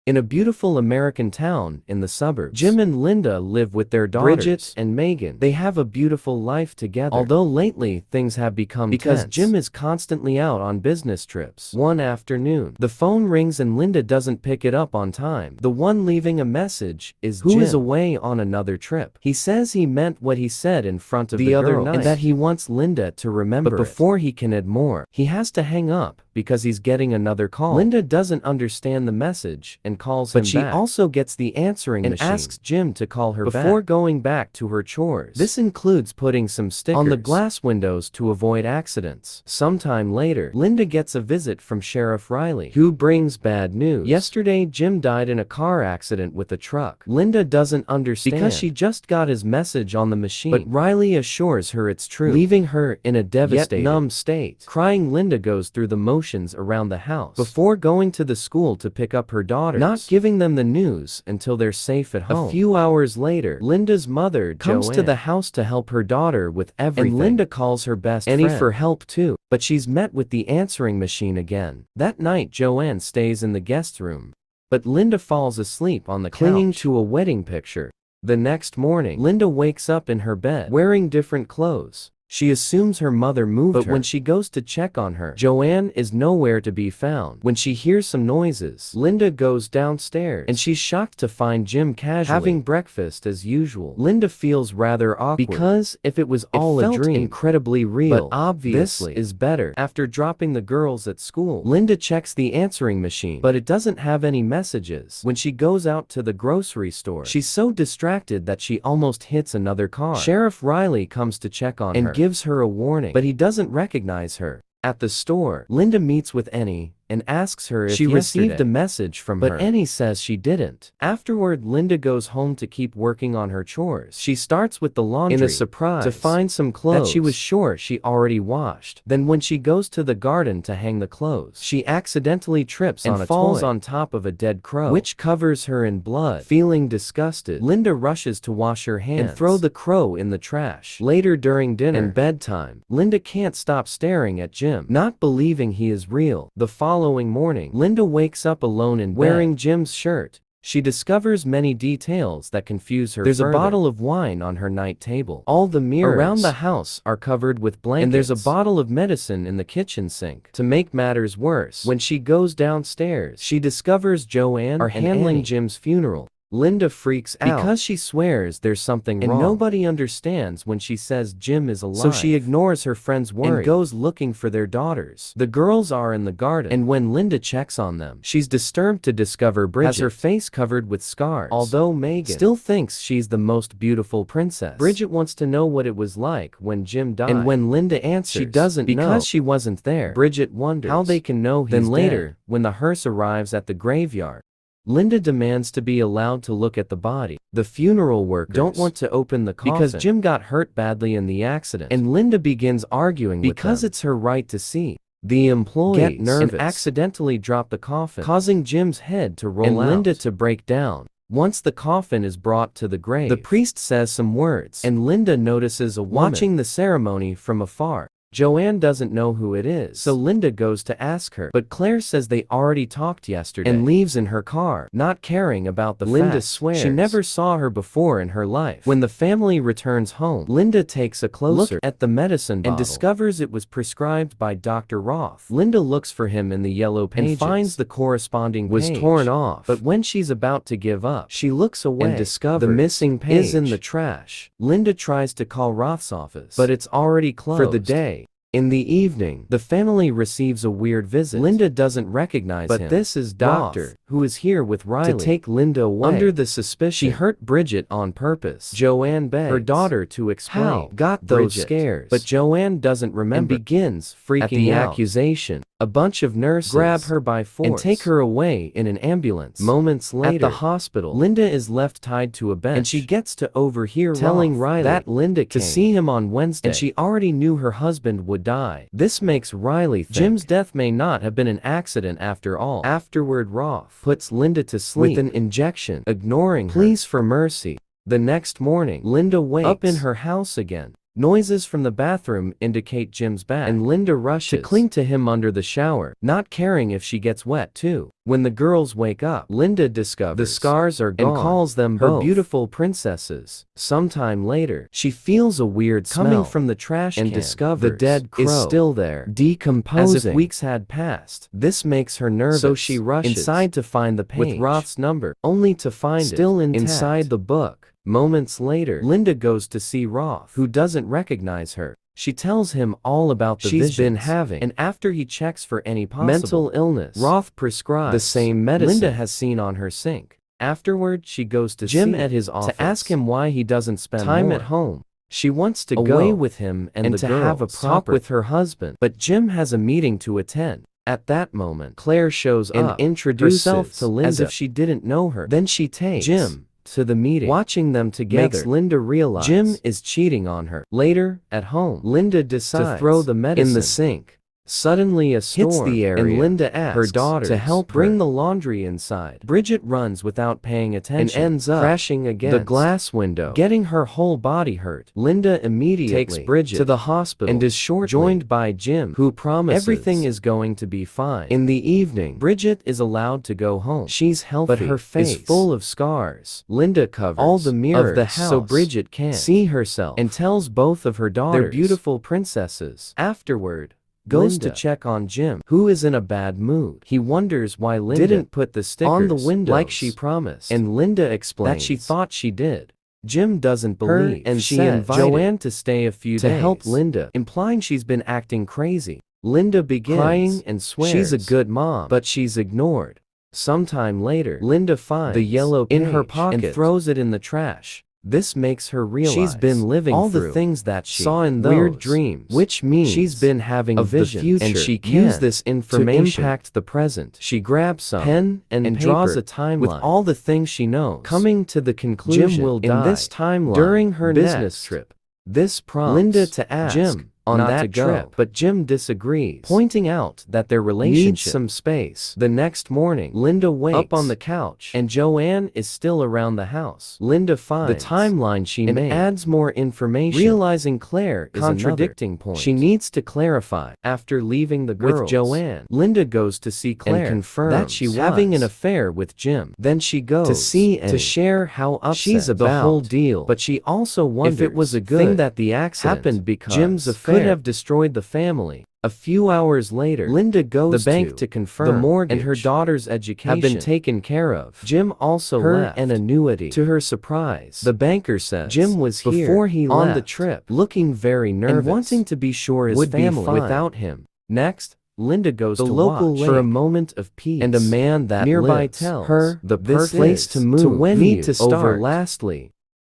In a beautiful American town in the suburbs, Jim and Linda live with their daughters, Bridget and Megan. They have a beautiful life together. Although lately things have become because tense. Jim is constantly out on business trips. One afternoon, the phone rings and Linda doesn't pick it up on time. The one leaving a message is Jim, who is away on another trip. He says he meant what he said in front of the other night, and that he wants Linda to remember it. But before he can add more, he has to hang up because he's getting another call. Linda doesn't understand the message and calls him back. But she also gets the answering machine and asks Jim to call her back before going back to her chores. This includes putting some stickers on the glass windows to avoid accidents. Sometime later, Linda gets a visit from Sheriff Riley, who brings bad news. Yesterday, Jim died in a car accident with a truck. Linda doesn't understand because she just got his message on the machine, but Riley assures her it's true, leaving her in a devastated, yet numb state. Crying, Linda goes through the motions around the house before going to the school to pick up her daughters, not giving them the news until they're safe at home. A few hours later, Linda's mother comes to the house to help her daughter with everything, and Linda calls her best friend for help too, but she's met with the answering machine again. That night, Joanne stays in the guest room, but Linda falls asleep on the couch, clinging to a wedding picture. The next morning, Linda wakes up in her bed, wearing different clothes. She assumes her mother moved her, but when she goes to check on her, Joanne is nowhere to be found. When she hears some noises, Linda goes downstairs, and she's shocked to find Jim casually having breakfast as usual. Linda feels rather awkward, because if it was all a dream, incredibly real, but obviously this is better. After dropping the girls at school, Linda checks the answering machine, but it doesn't have any messages. When she goes out to the grocery store, she's so distracted that she almost hits another car. Sheriff Riley comes to check on her, gives her a warning, but he doesn't recognize her. At the store, Linda meets with Annie and asks her if she received a message from her, but Annie says she didn't. Afterward, Linda goes home to keep working on her chores. She starts with the laundry in a surprise to find some clothes that she was sure she already washed. Then when she goes to the garden to hang the clothes, she accidentally trips and falls on top of a dead crow, which covers her in blood. Feeling disgusted, Linda rushes to wash her hands and throw the crow in the trash. Later during dinner and bedtime, Linda can't stop staring at Jim, not believing he is real. The following morning, Linda wakes up alone in bed, wearing Jim's shirt. She discovers many details that confuse her. There's a bottle of wine on her night table. All the mirrors around the house are covered with blankets, and there's a bottle of medicine in the kitchen sink. To make matters worse, when she goes downstairs, she discovers Joanne are handling Jim's funeral. Linda freaks out because she swears there's something wrong, and nobody understands when she says Jim is alive. So she ignores her friend's worry and goes looking for their daughters. The girls are in the garden, and when Linda checks on them, she's disturbed to discover Bridget has her face covered with scars. Although Megan still thinks she's the most beautiful princess, Bridget wants to know what it was like when Jim died, and when Linda answers she doesn't know because she wasn't there. Bridget wonders how they can know he's dead. Then later, when the hearse arrives at the graveyard, Linda demands to be allowed to look at the body. The funeral workers don't want to open the coffin because Jim got hurt badly in the accident, and Linda begins arguing with them because it's her right to see. The employees get nervous and accidentally drop the coffin, causing Jim's head to roll out and Linda to break down. Once the coffin is brought to the grave, the priest says some words, and Linda notices a woman watching the ceremony from afar. Joanne doesn't know who it is, so Linda goes to ask her, but Claire says they already talked yesterday and leaves in her car, not caring about the Linda fact swears she never saw her before in her life. When the family returns home, Linda takes a closer look at the medicine bottle and discovers it was prescribed by Dr. Roth. Linda looks for him in the yellow pages and finds the corresponding page was torn off, but when she's about to give up, she looks away and discovers the missing page is in the trash. Linda tries to call Roth's office, but it's already closed for the day. In the evening, the family receives a weird visit. Linda doesn't recognize him, but this is Doctor, who is here with Riley to take Linda away. Under the suspicion she hurt Bridget on purpose, Joanne begs her daughter to explain how got those scares, but Joanne doesn't remember and begins freaking out. At the accusation, a bunch of nurses grab her by force and take her away in an ambulance. Moments later, at the hospital, Linda is left tied to a bench, and she gets to overhear telling Riley that Linda came to see him on Wednesday, and she already knew her husband would die. This makes Riley think Jim's death may not have been an accident after all. Afterward, Roth puts Linda to sleep with an injection, ignoring her pleas for mercy. The next morning, Linda wakes up in her house again, Noises from the bathroom indicate Jim's back, and Linda rushes to cling to him under the shower, not caring if she gets wet too. When the girls wake up, Linda discovers the scars are gone and calls them her beautiful princesses. Sometime later, she feels a weird smell coming from the trash can and discovers the dead crow is still there, decomposing as if weeks had passed. This makes her nervous, so she rushes inside to find the page with Roth's number, only to find still it inside the book. Moments later, Linda goes to see Roth, who doesn't recognize her. She tells him all about the visions she's been having, and after he checks for any possible mental illness, Roth prescribes the same medicine Linda has seen on her sink. Afterward, she goes to Jim at his office to ask him why he doesn't spend time at home. She wants to go with him and to have a talk with her husband, but Jim has a meeting to attend. At that moment, Claire shows up and introduces herself to Linda as if she didn't know her. Then she takes Jim to the meeting. Watching them together makes Linda realize Jim is cheating on her. Later, at home, Linda decides to throw the medicine in the sink. Suddenly a storm hits the area, and Linda asks her daughter to help bring the laundry inside. Bridget runs without paying attention and ends up crashing against the glass window, getting her whole body hurt. Linda immediately takes Bridget to the hospital and is shortly joined by Jim, who promises everything is going to be fine. In the evening, Bridget is allowed to go home. She's healthy, but her face is full of scars. Linda covers all the mirrors of the house so Bridget can't see herself, and tells both of her daughters they're beautiful princesses. Afterward, goes to check on Jim, who is in a bad mood. He wonders why Linda didn't put the stickers on the windows like she promised, and Linda explains that she thought she did. Jim doesn't believe, and she invites Joanne to stay a few days to help Linda, implying she's been acting crazy. Linda begins crying and swears she's a good mom, but she's ignored. Sometime later, Linda finds the yellow page in her pocket and throws it in the trash. This makes her realize she's been living all the things that she saw in those weird dreams, which means she's been having a vision, and she can use this information to impact the present. She grabs some pen and draws a timeline with all the things she knows, coming to the conclusion Jim will die in this timeline during her business trip. This prompts Linda to ask Jim on that trip, but Jim disagrees, pointing out that their relationship needs some space. The next morning, Linda wakes up on the couch, and Joanne is still around the house. Linda finds the timeline she made and adds more information, realizing Claire is contradicting point she needs to clarify. After leaving the girls with Joanne, Linda goes to see Claire and confirms that she was having an affair with Jim. Then she goes to see Annie to share how upset she's about the whole deal, but she also wonders if it was a good thing that the accident happened because Jim's affair could have destroyed the family. A few hours later, Linda goes to the bank to confirm the mortgage and her daughter's education have been taken care of. Jim also left an annuity. To her surprise, the banker says Jim was here before he left on the trip, looking very nervous and wanting to be sure his family would be fine without him. Next, Linda goes to local lake for a moment of peace, and a man that nearby tells her the perfect place to move to when need to start. Lastly,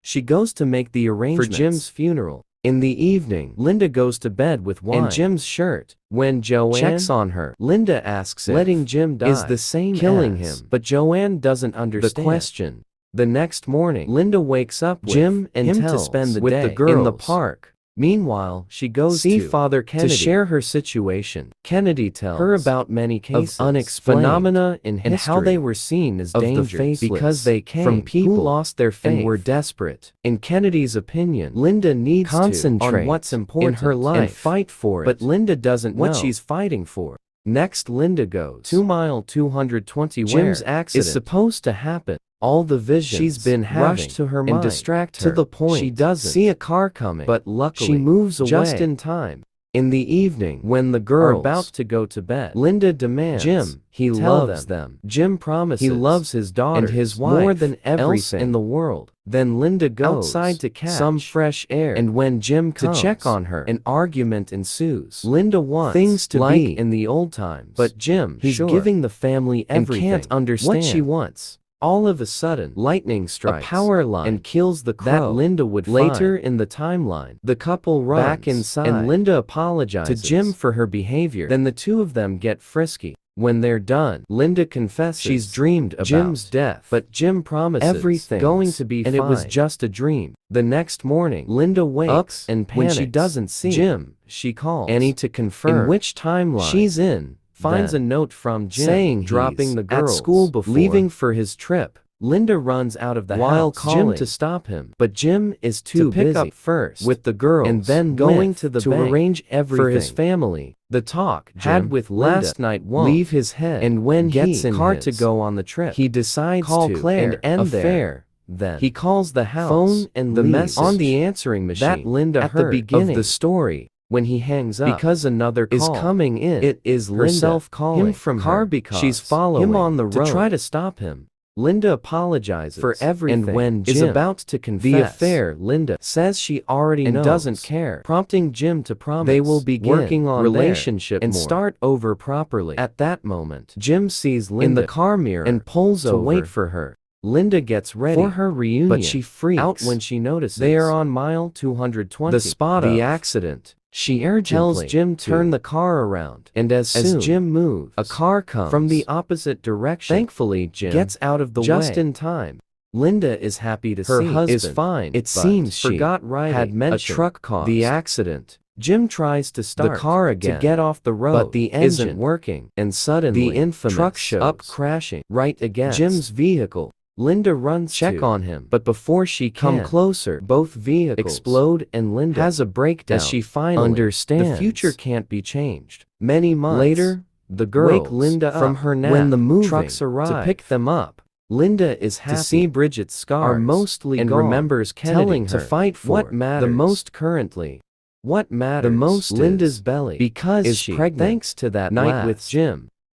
she goes to make the arrangements for Jim's funeral. In the evening, Linda goes to bed with wine and Jim's shirt. When Joanne checks on her, Linda asks if letting Jim die is the same killing him, but Joanne doesn't understand the question. The next morning, Linda wakes up with Jim and him to spend the day the girls in the park. Meanwhile, she goes to Father Kennedy to share her situation. Kennedy tells her about many cases of unexplained phenomena in history and how they were seen as dangerous because they came from people who lost their faith and were desperate. In Kennedy's opinion, Linda needs to concentrate on what's important in her life and fight for it, but Linda doesn't know what she's fighting for. Next, Linda goes to mile 220 where Jim's accident is supposed to happen. All the visions she's been having rush to her mind and distract her to the point she doesn't see a car coming, but luckily she moves away just in time. In the evening, when the girls are about to go to bed, Linda demands Jim he loves them. Jim promises he loves his daughter and his wife more than everything in the world. Then Linda goes outside to catch some fresh air, and when Jim comes to check on her, an argument ensues. Linda wants things to like be in the old times, but Jim he's giving the family everything and can't understand what she wants. All of a sudden, lightning strikes a power line and kills the crow that Linda would find. Later in the timeline, the couple runs back inside and Linda apologizes to Jim for her behavior. Then the two of them get frisky. When they're done, Linda confesses she's dreamed about Jim's death, but Jim promises everything's going to be fine, and it was just a dream. The next morning, Linda wakes up and panics when she doesn't see Jim. She calls Annie to confirm in which timeline she's in. Finds a note from Jim saying dropping the girls at school before leaving for his trip. Linda runs out of the while house calling Jim to stop him, but Jim is too pick busy up first with the girls and then going with to the to bank arrange everything for his family. The talk Jim had with Linda last night won't leave his head, and when gets he in car to his go on the trip. he decides Call to Claire and end affair. Then He calls the house, phone and the leaves message on the answering machine that Linda at heard the beginning of the story. When he hangs up, because another is call coming in, it is herself Linda calling him from car her. because She's following him on the to road try to stop him. Linda apologizes for everything and when is Jim about to confess the affair, Linda says she already and knows, doesn't care, prompting Jim to promise they will begin working on relationship and more. start over properly. At that moment, Jim sees Linda in the car mirror and pulls to over wait for her Linda gets ready for her reunion, but she freaks out when she notices they are on mile 220. the spot the of accident. She Tells urgently Jim to turn the car around, and as soon Jim moves, a car comes from the opposite direction. Thankfully, Jim gets out of the just way. in time. Linda is happy to Her see husband is fine. it but seems she forgot writing had a mentioned truck caused the accident. Jim tries to start the car again to get off the road, but the isn't engine working, and the suddenly infamous truck shows up crashing right against Jim's vehicle. Linda runs check to on him, but before she come can closer, both vehicles explode and Linda has a breakdown as she finally understands the future can't be changed. Many months Later, the girls wake Linda from up her nap when the moving trucks arrive to pick them up. Linda is happy To see Bridget's scars are mostly and gone, remembers Kennedy telling to her fight for what matters the most currently. What matters The most Linda's is belly because is she pregnant thanks to that night last with Jim.